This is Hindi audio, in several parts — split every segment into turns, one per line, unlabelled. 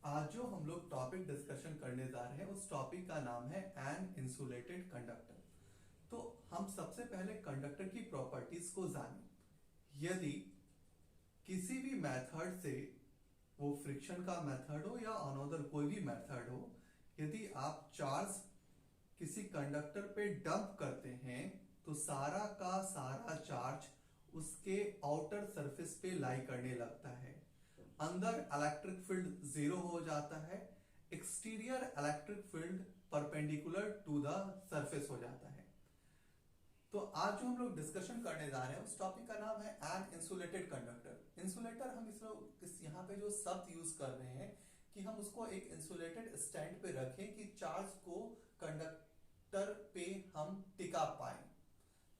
आज जो हम लोग टॉपिक डिस्कशन करने जा रहे हैं उस टॉपिक का नाम है एन इंसुलेटेड कंडक्टर। तो हम सबसे पहले कंडक्टर की प्रॉपर्टीज को जानें। यदि किसी भी मेथड से, वो फ्रिक्शन का मेथड हो या अनदर कोई भी मेथड हो, यदि आप चार्ज किसी कंडक्टर पे डंप करते हैं तो सारा का सारा चार्ज उसके आउटर सरफेस पे लाई करने लगता है। अंदर इलेक्ट्रिक फील्ड जीरो हो जाता है, exterior electric field perpendicular to the surface हो जाता है। तो आज जो हम लोग डिस्कशन करने जा रहे हैं उस टॉपिक का नाम है एन इंसुलेटेड कंडक्टर। इंसुलेटर हम इस यहाँ पे जो शब्द यूज कर रहे हैं कि हम उसको एक इंसुलेटेड स्टैंड पे रखें कि चार्ज को कंडक्टर पे हम टिका पाए।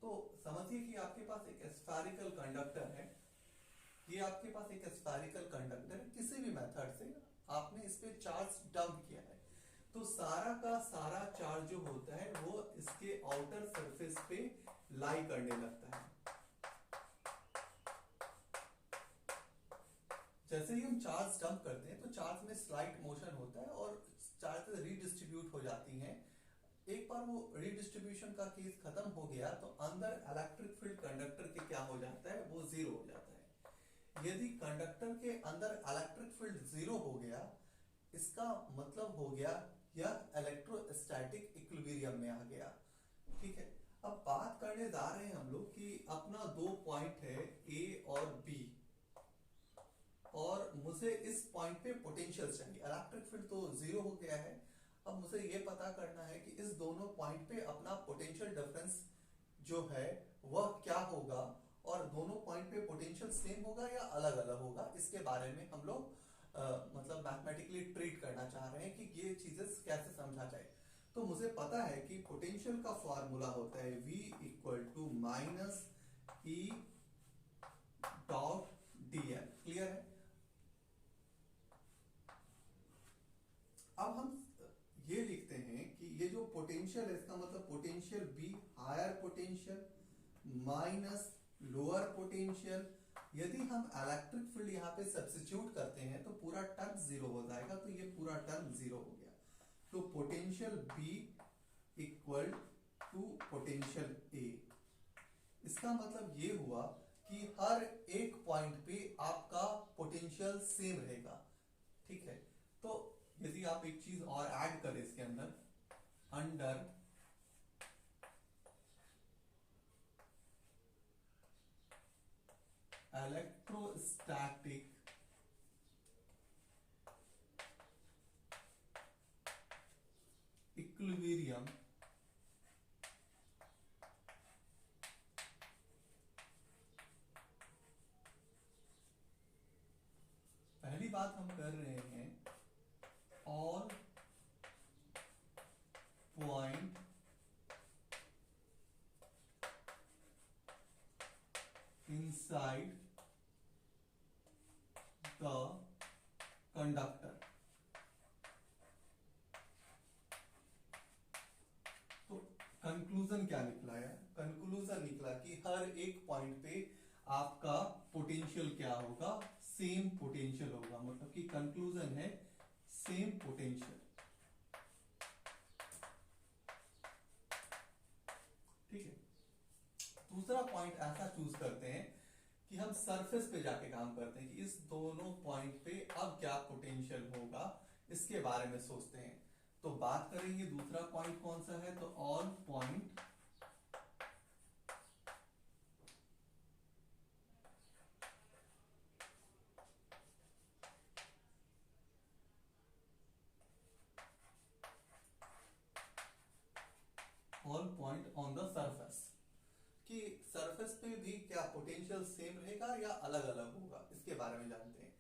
तो समझिए कि आपके पास एक स्फेरिकल कंडक्टर है, ये आपके पास एक स्फेरिकल कंडक्टर है, किसी भी मेथड से आपने इस पे चार्ज डंप किया है तो सारा का सारा चार्ज जो होता है वो इसके आउटर सरफेस पे लाई करने लगता है। जैसे ही हम चार्ज डंप करते हैं तो चार्ज में स्लाइट मोशन होता है और चार्ज रीडिस्ट्रीब्यूट हो जाती हैं। एक बार वो रीडिस्ट्रीब्यूशन का केस खत्म हो गया तो अंदर इलेक्ट्रिक फील्ड कंडक्टर के क्या हो जाता है, वो जीरो हो जाता है। यदि कंडक्टर के अंदर इलेक्ट्रिक फील्ड जीरो हो गया, इसका मतलब हो गया यह इलेक्ट्रोस्टैटिक इक्विलिब्रियम में आ गया। ठीक है, अब बात करने जा रहे हैं हम लोग कि अपना दो पॉइंट है ए और बी, और मुझे इस पॉइंट पे पोटेंशियल चाहिए। इलेक्ट्रिक फील्ड तो जीरो हो गया है, अब मुझे ये पता करना है कि इस दोनों पॉइंट पे अपना पोटेंशियल डिफरेंस जो है वह क्या होगा, और दोनों पॉइंट पे पोटेंशियल सेम होगा या अलग अलग होगा, इसके बारे में हम लोग मतलब मैथमेटिकली ट्रीट करना चाह रहे हैं कि ये चीजें कैसे समझा जाए। तो मुझे पता है कि पोटेंशियल का फॉर्मूला होता है V equal to minus E dot dl। Clear है? अब हम ये लिखते हैं कि ये जो पोटेंशियल है इसका मतलब potential B higher potential minus lower potential. यदि हम इलेक्ट्रिक फील्ड यहाँ पे सब्स्टिट्यूट करते हैं तो पूरा टर्म जीरो हो जाएगा, तो ये पूरा टर्म जीरो हो गया। तो potential B equal to potential A। इसका मतलब ये हुआ कि हर एक पॉइंट पे आपका पोटेंशियल सेम रहेगा। ठीक है, तो यदि आप एक चीज और ऐड करें इसके अंदर, अंडर इलेक्ट्रोस्टैटिक इक्विलिब्रियम पहली बात हम कर रहे हैं all point inside the conductor. तो कंक्लूजन क्या निकला है? कंक्लूजन निकला कि हर एक पॉइंट पे आपका पोटेंशियल क्या होगा, सेम पोटेंशियल होगा। मतलब कि कंक्लूजन है सेम पोटेंशियल। ठीक है, दूसरा पॉइंट ऐसा चूज करते हैं कि हम सरफेस पे जाके काम करते हैं कि इस दोनों पॉइंट पे अब क्या पोटेंशियल होगा, इसके बारे में सोचते हैं। तो बात करेंगे दूसरा पॉइंट कौन सा है, तो all point all point on the surface, कि सरफेस पे भी क्या पोटेंशियल सेम रहेगा या अलग अलग होगा, इसके बारे में जानते हैं।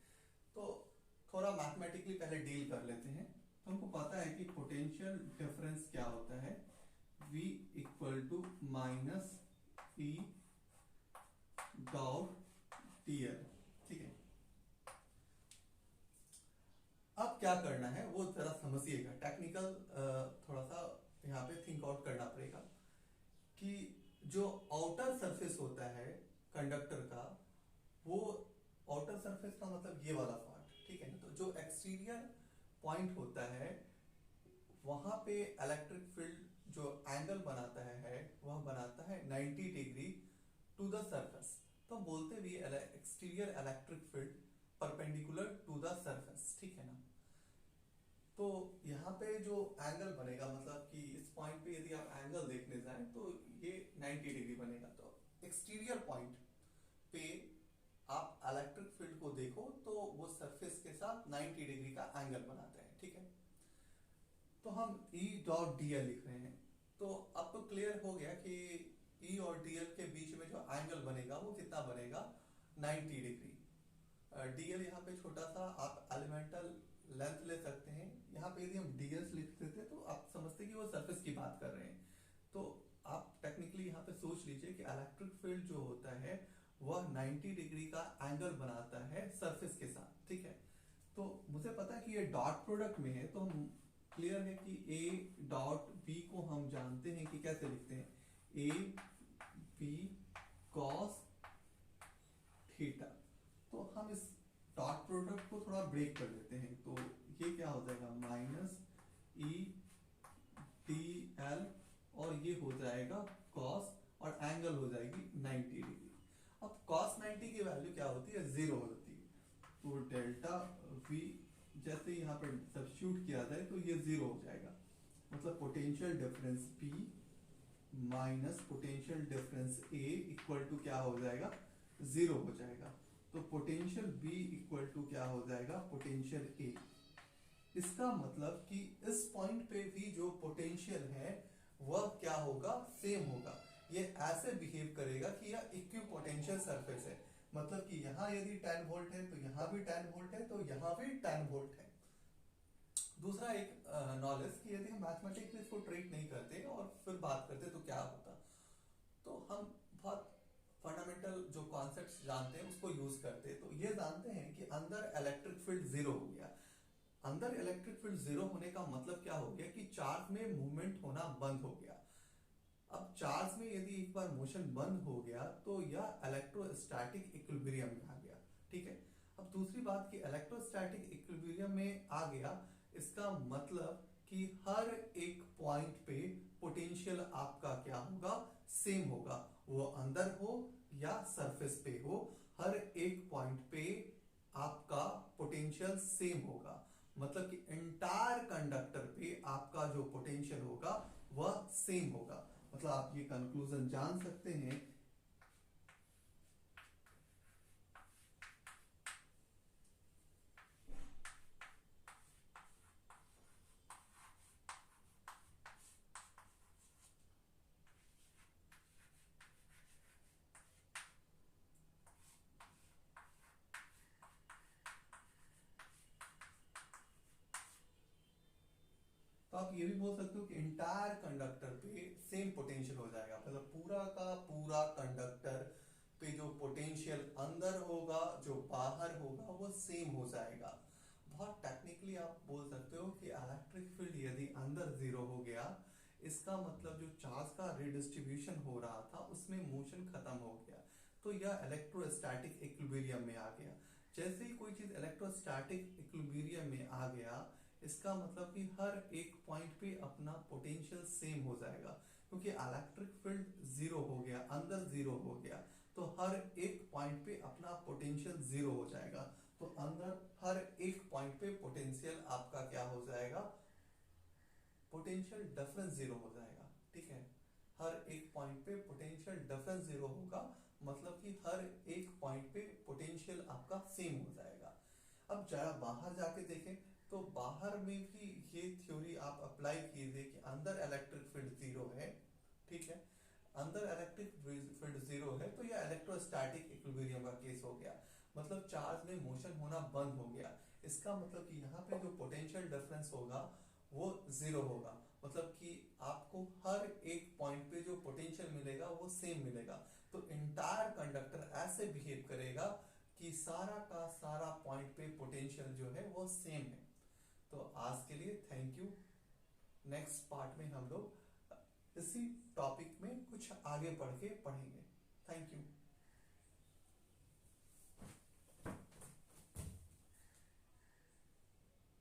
तो थोड़ा मैथमेटिकली पहले डील कर लेते हैं। तो हमको पता है कि पोटेंशियल डिफरेंस क्या होता है, V equal to minus E dot dl। ठीक है, अब क्या करना है वो जरा समझिएगा, टेक्निकल थोड़ा सा यहाँ पे थिंक आउट करना पड़ेगा कि जो आउटर सरफेस होता है कंडक्टर का, वो आउटर सरफेस का मतलब ये वाला पार्ट, ठीक है ना। तो जो एक्सटीरियर पॉइंट होता है वहां पे इलेक्ट्रिक फील्ड जो एंगल बनाता है वह बनाता है 90 डिग्री टू द सरफेस। तो हम बोलते भी exterior electric field perpendicular to the surface, ठीक है ना। तो यहाँ पे जो एंगल बनेगा, मतलब कि इस पॉइंट पे यदि आप एंगल देखने जाएं तो ये 90 डिग्री बनेगा। तो एक्सटीरियर पॉइंट पे आप इलेक्ट्रिक फील्ड को देखो तो वो सरफेस के साथ 90 डिग्री का एंगल बनाते हैं, ठीक है। तो हम E डॉट dl लिख रहे हैं। तो अब तो क्लियर हो गया कि E और dl के बीच में जो एंगल बनेगा वो कितना बनेगा, 90 डिग्री। dl यहाँ पे छोटा सा आप एलिमेंटल लेंथ ले सकते हैं। यहाँ पे यदि हम ds लिख देते तो आप समझते कि वो सरफेस की बात कर रहे हैं। तो आप टेक्निकली यहाँ पे सोच लीजिए कि इलेक्ट्रिक फील्ड जो होता है वह 90 डिग्री का एंगल बनाता है सरफेस के साथ, ठीक है। तो मुझे पता है कि ये डॉट प्रोडक्ट में है, तो हम क्लियर है कि a डॉट b को हम जानते हैं कि कैसे लिखते हैं, a b cos थीटा। तो हम इस डॉट प्रोडक्ट को थोड़ा ब्रेक कर देते हैं। तो ये क्या हो जाएगा, माइनस ई डी एल, और ये हो जाएगा cos, और एंगल हो जाएगी 90 डिग्री। अब cos 90 की वैल्यू क्या होती है, 0 होती है। तो डेल्टा v जैसे यहाँ पर सब्स्टिट्यूट किया जाए तो ये 0 हो जाएगा। मतलब potential difference P minus potential difference A equal to क्या हो जाएगा, 0 हो जाएगा। तो पोटेंशियल B इक्वल टू क्या हो जाएगा, पोटेंशियल A। इसका मतलब कि इस पॉइंट पे भी जो पोटेंशियल है वह क्या होगा, सेम होगा। ये ऐसे बिहेव करेगा कि यह इक्विपोटेंशियल सरफेस है। मतलब कि यहाँ यदि 10 वोल्ट है तो यहाँ भी 10 वोल्ट है, तो यहाँ भी 10 वोल्ट है। दूसरा एक नॉलेज कि यदि हम मैथमेटिक्स में इसको ट्रीट नहीं करते और फिर बात करते तो क्या होता, तो हम बहुत फंडामेंटल जो कॉन्सेप्ट्स जानते हैं उसको यूज करते। तो ये जानते हैं कि अंदर इलेक्ट्रिक फील्ड 0 हो गया। अंदर इलेक्ट्रिक फील्ड 0 होने का मतलब क्या हो गया कि चार्ज में मूवमेंट होना बंद हो गया। अब चार्ज में यदि एक बार मोशन बंद हो गया तो यह इलेक्ट्रोस्टैटिक इक्विलिब्रियम में आ गया, ठीक है। अब दूसरी बात कि इलेक्ट्रोस्टैटिक इक्विलिब्रियम में आ गया, इसका मतलब कि हर एक पॉइंट पे पोटेंशियल आपका क्या होगा, सेम होगा। वो अंदर हो या सरफेस पे हो, हर एक पॉइंट पे आपका पोटेंशियल सेम होगा। मतलब कि एंटायर कंडक्टर पे आपका जो पोटेंशियल होगा वह सेम होगा। मतलब आप ये कंक्लूजन जान सकते हैं तो आप ये भी बोल सकते हो कि इंटायर कंडक्टर पे सेम पोटेंशियल हो जाएगा। मतलब पूरा का पूरा कंडक्टर पे जो पोटेंशियल अंदर होगा जो बाहर होगा वो सेम हो जाएगा। बहुत टेक्निकली आप बोल सकते हो कि इलेक्ट्रिक फील्ड यदि अंदर 0 हो गया, इसका मतलब जो चार्ज का रिडिस्ट्रीब्यूशन हो रहा था उसमें मोशन खत्म हो गया, तो यह इलेक्ट्रोस्टैटिक इक्विलिब्रियम में आ गया। जैसे ही कोई चीज इलेक्ट्रोस्टैटिक इक्विलिब्रियम में आ गया, इसका मतलब कि हर एक पॉइंट पे अपना पोटेंशियल सेम हो जाएगा। क्योंकि इलेक्ट्रिक फील्ड 0 हो गया, अंदर 0 हो गया, तो हर एक पॉइंट पे अपना पोटेंशियल 0 हो जाएगा। तो अंदर हर एक पॉइंट पे पोटेंशियल आपका क्या हो जाएगा, पोटेंशियल डिफरेंस 0 हो जाएगा, ठीक है। हर एक पॉइंट पे पोटेंशियल डिफरेंस 0 होगा, मतलब कि हर एक पॉइंट पे पोटेंशियल आपका सेम हो जाएगा। अब जरा बाहर जाके देखें तो बाहर में भी ये थ्योरी आप अप्लाई कीजिए कि अंदर इलेक्ट्रिक फील्ड 0 है, ठीक है। अंदर इलेक्ट्रिक फील्ड 0 है तो यह इलेक्ट्रोस्टैटिक इक्विलिब्रियम का केस हो गया। मतलब चार्ज में मोशन होना बंद हो गया। इसका मतलब कि यहाँ पे जो पोटेंशियल डिफरेंस होगा वो 0 होगा। मतलब कि आपको हर एक पॉइंट पे जो पोटेंशियल मिलेगा वो सेम मिलेगा। तो इंटायर कंडक्टर ऐसे बिहेव करेगा कि सारा का सारा पॉइंट पे पोटेंशियल जो है वो सेम है। तो आज के लिए थैंक यू। नेक्स्ट पार्ट में हम लोग इसी टॉपिक में कुछ आगे बढ़ के पढ़ेंगे। Thank you.